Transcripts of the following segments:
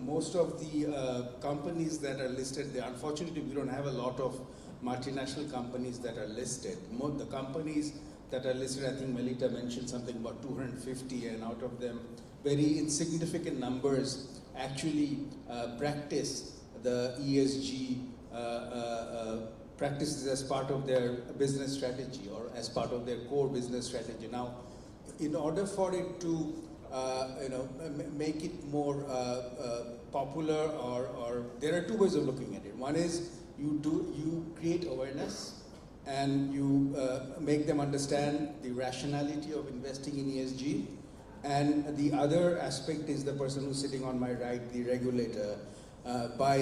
most of the companies that are listed there, unfortunately we don't have a lot of multinational companies that are listed. The companies that are listed, I think Melita mentioned something about 250, and out of them, very insignificant numbers actually practice the ESG practices as part of their business strategy or as part of their core business strategy. Now, in order for it to make it more popular, or there are two ways of looking at it. One is you create awareness and you make them understand the rationality of investing in ESG. And the other aspect is the person who's sitting on my right, the regulator, by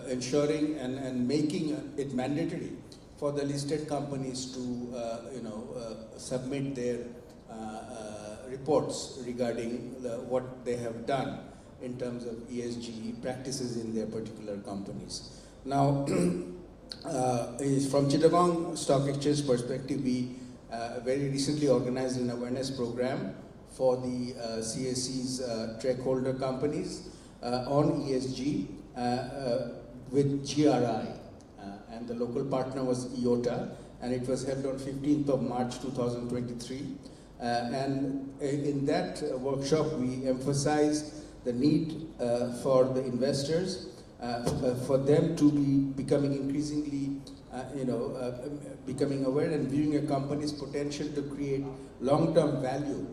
ensuring and making it mandatory for the listed companies to submit their reports regarding what they have done in terms of ESG practices in their particular companies. Now, from Chittagong Stock Exchange perspective, we very recently organized an awareness program for the CSE's stakeholder companies on ESG with GRI, and the local partner was IOTA, and it was held on 15th of March 2023. And in that workshop, we emphasized the need for the investors, for them to be becoming increasingly, becoming aware and viewing a company's potential to create long-term value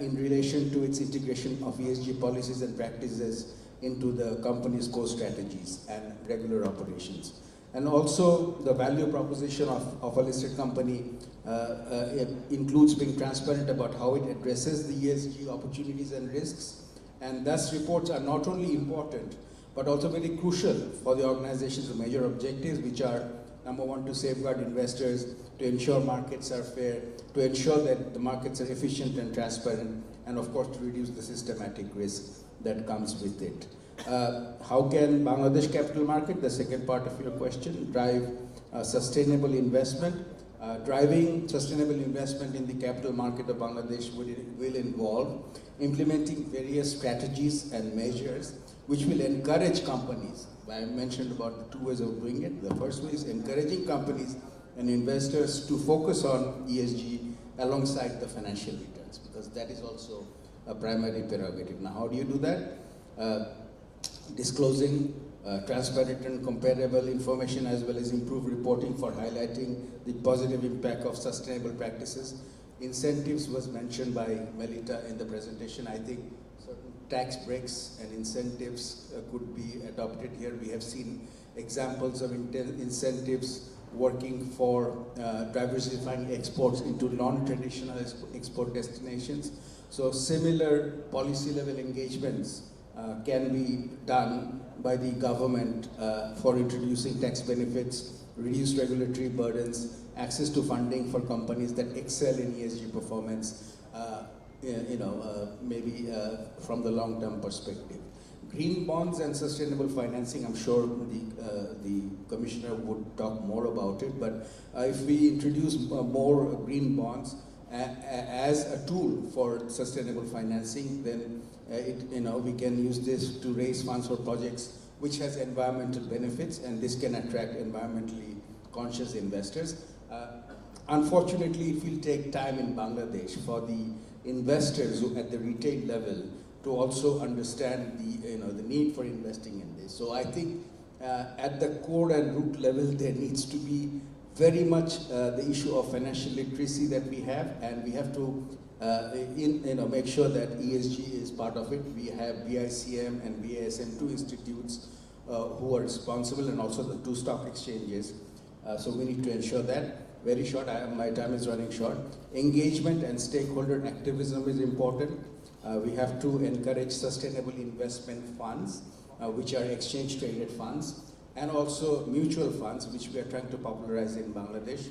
in relation to its integration of ESG policies and practices into the company's core strategies and regular operations. And also the value proposition of a listed company it includes being transparent about how it addresses the ESG opportunities and risks. And thus reports are not only important, but also very crucial for the organization's major objectives, which are, number one, to safeguard investors, to ensure markets are fair, to ensure that the markets are efficient and transparent, and of course to reduce the systematic risk that comes with it. How can Bangladesh capital market, the second part of your question, drive sustainable investment? Driving sustainable investment in the capital market of Bangladesh will involve implementing various strategies and measures which will encourage companies. I mentioned about the two ways of doing it. The first way is encouraging companies and investors to focus on ESG alongside the financial returns, because that is also a primary prerogative. Now, how do you do that? Disclosing transparent and comparable information, as well as improved reporting for highlighting the positive impact of sustainable practices. Incentives was mentioned by Melita in the presentation. I think certain tax breaks and incentives could be adopted here. We have seen examples of incentives working for diversifying exports into non-traditional export destinations. So similar policy level engagements can be done by the government for introducing tax benefits, reduced regulatory burdens, access to funding for companies that excel in ESG performance, maybe from the long-term perspective. Green bonds and sustainable financing, I'm sure the Commissioner would talk more about it, but if we introduce more green bonds as a tool for sustainable financing, then we can use this to raise funds for projects which has environmental benefits, and this can attract environmentally conscious investors. Unfortunately, it will take time in Bangladesh for the investors who at the retail level to also understand the need for investing in this. So I think at the core and root level, there needs to be very much the issue of financial literacy that we have, and we have to make sure that ESG is part of it. We have BICM and BASM, two institutes who are responsible, and also the two stock exchanges. So we need to ensure that. Very short, my time is running short. Engagement and stakeholder activism is important. We have to encourage sustainable investment funds, which are exchange-traded funds, and also mutual funds, which we are trying to popularize in Bangladesh.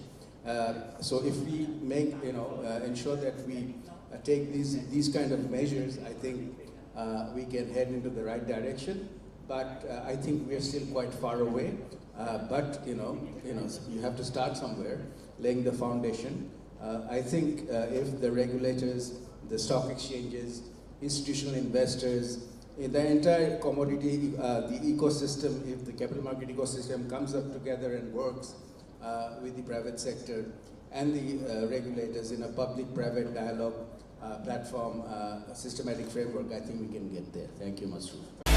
So if we make, ensure that we take these kind of measures, I think we can head into the right direction. But I think we are still quite far away. But you have to start somewhere, laying the foundation. I think if the regulators, the stock exchanges, institutional investors, In the entire commodity, the ecosystem, if the capital market ecosystem comes up together and works with the private sector and the regulators in a public-private dialogue platform, systematic framework, I think we can get there. Thank you, Masroor.